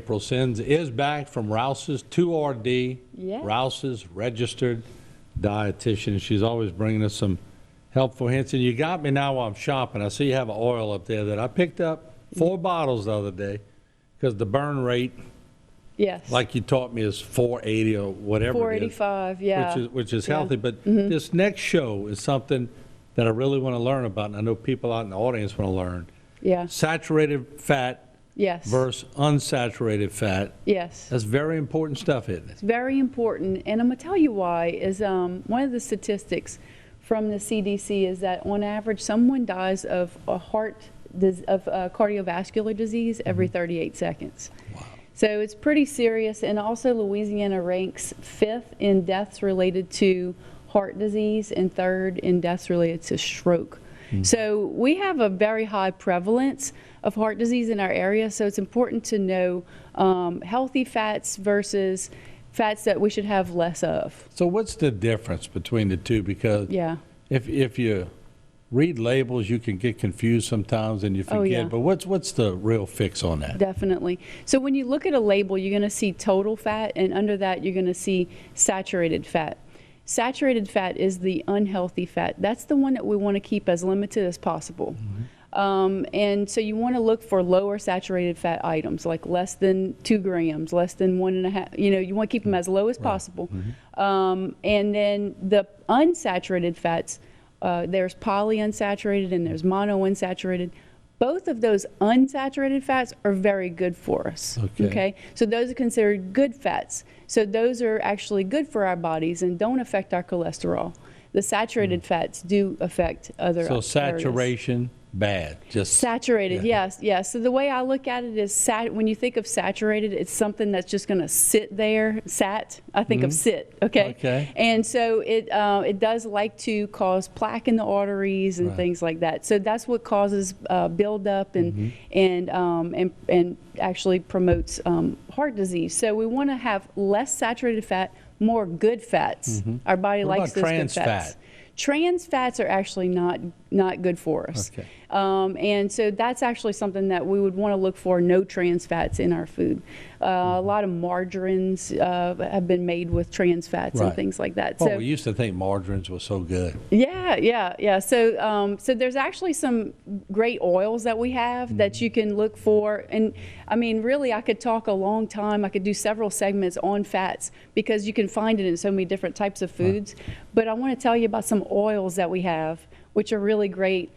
April Sins is back from Rouses, 2RD. Yeah. Rouses, registered dietitian. She's always bringing us some helpful hints. And you got me now while I'm shopping. I see you have an oil up there that I picked up 4 bottles the other day because the burn rate, Yes. like you taught me, is 480 or whatever 485, yeah. which is Yeah. healthy. But this next show is something that I really want to learn about, and I know people out in the audience want to learn. Yeah. Saturated fat Yes. versus unsaturated fat. Yes. That's very important stuff, isn't it? It's very important, and I'm gonna tell you why. Is one of the statistics from the CDC is that on average, someone dies of cardiovascular disease every 38 seconds. Wow. So it's pretty serious, and also Louisiana ranks 5th in deaths related to heart disease and 3rd in deaths related to stroke. So we have a very high prevalence of heart disease in our area, so it's important to know healthy fats versus fats that we should have less of. So what's the difference between the two? Because Yeah. if you read labels, you can get confused sometimes and you forget. Oh, yeah. But what's the real fix on that? Definitely. So when you look at a label, you're going to see total fat, and under that, you're going to see saturated fat. Saturated fat is the unhealthy fat. That's the one that we want to keep as limited as possible. And so you want to look for lower saturated fat items, like less than 2 grams, less than 1.5. You want to keep them as low as possible. And then the unsaturated fats, there's polyunsaturated and there's monounsaturated. Both of those unsaturated fats are very good for us. Okay. So those are considered good fats. So those are actually good for our bodies and don't affect our cholesterol. The saturated fats do affect other So areas. saturation, bad. Just Saturated, yes, yes. So the way I look at it is when you think of saturated, it's something that's just going to sit there. I think of sit, okay? Okay. And so it does like to cause plaque in the arteries and things like that. So that's what causes buildup and actually promotes heart disease. So we want to have less saturated fat, more good fats. Our body What likes about those trans good fats. fat? Trans fats are actually not good for us. Okay. And so that's actually something that we would want to look for, no trans fats in our food. A lot of margarines have been made with trans fats and things like that. Oh, So we used to think margarines were so good. yeah. So there's actually some great oils that we have that you can look for. And I mean, really, I could talk a long time. I could do several segments on fats because you can find it in so many different types of foods. But I want to tell you about some oils that we have, which are really great.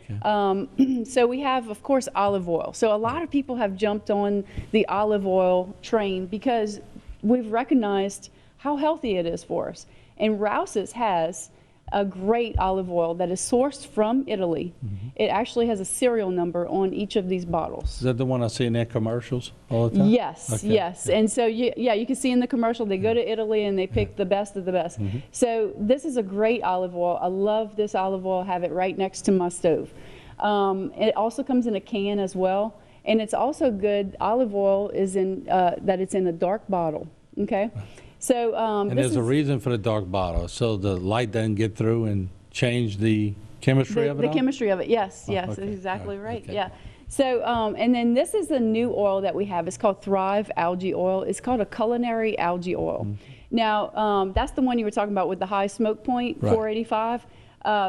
So we have, of course, olive oil. So a lot of people have jumped on the olive oil train because we've recognized how healthy it is for us. And Rouses has a great olive oil that is sourced from Italy. It actually has a serial number on each of these bottles. Is that the one I see in their commercials all the time? Yes, Okay. yes. And so, you can see in the commercial, they go to Italy and they pick the best of the best. So this is a great olive oil. I love this olive oil. I have it right next to my stove. It also comes in a can as well. And it's also good, olive oil is in, that it's in a dark bottle, okay? So And there's a reason for the dark bottle, so the light doesn't get through and change the chemistry of it the all? chemistry of it, yes, Oh, yes, okay. that's exactly All right, right, okay. yeah. So, and then this is a new oil that we have. It's called Thrive Algae Oil. It's called a culinary algae oil. Now, that's the one you were talking about with the high smoke point, Right. 485.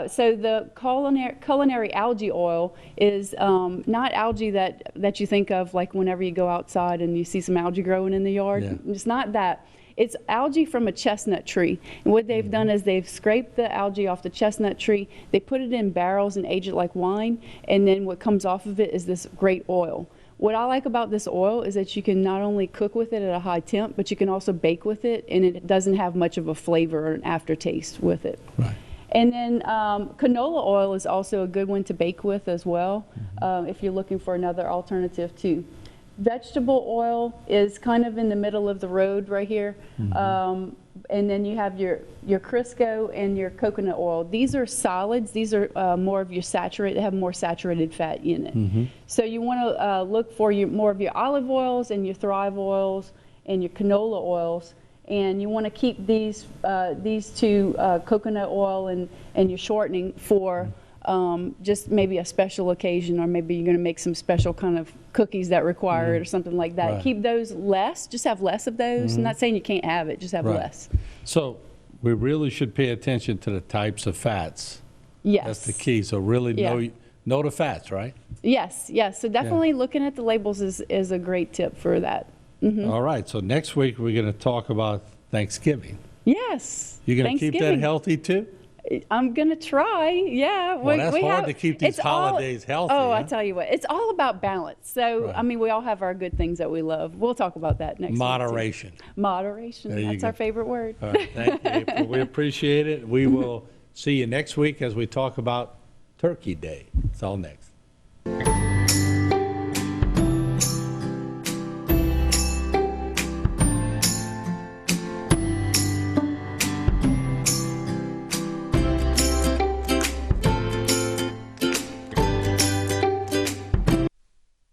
So the culinary algae oil is not algae that you think of like whenever you go outside and you see some algae growing in the yard. Yeah. It's not that. It's algae from a chestnut tree. And what they've done is they've scraped the algae off the chestnut tree, they put it in barrels and age it like wine, and then what comes off of it is this great oil. What I like about this oil is that you can not only cook with it at a high temp, but you can also bake with it, and it doesn't have much of a flavor or an aftertaste with it. Right. And then canola oil is also a good one to bake with as well, if you're looking for another alternative too. Vegetable oil is kind of in the middle of the road right here. And then you have your Crisco and your coconut oil. These are solids. These are more of your saturated, they have more saturated fat in it. So you want to look for more of your olive oils and your Thrive oils and your canola oils. And you want to keep these two, coconut oil and your shortening for just maybe a special occasion, or maybe you're going to make some special kind of cookies that require it or something like that. Right. Keep those less, just have less of those. I'm not saying you can't have it, just have Right. less. So we really should pay attention to the types of fats. Yes. That's the key. So really Yeah. know the fats, right? Yes, yes. So definitely looking at the labels is a great tip for that. All right. So next week we're going to talk about Thanksgiving. Yes. You're going to keep that Thanksgiving. healthy too? I'm going to try. Yeah. Well, that's hard to keep these it's all- holidays healthy, Oh, I huh? tell you what, it's all about balance. So, Right. I mean, we all have our good things that we love. We'll talk about that next week, too. Moderation. Moderation. There you That's go. our favorite word. All right. Thank you, April. We appreciate it. We will see you next week as we talk about Turkey Day. It's all next.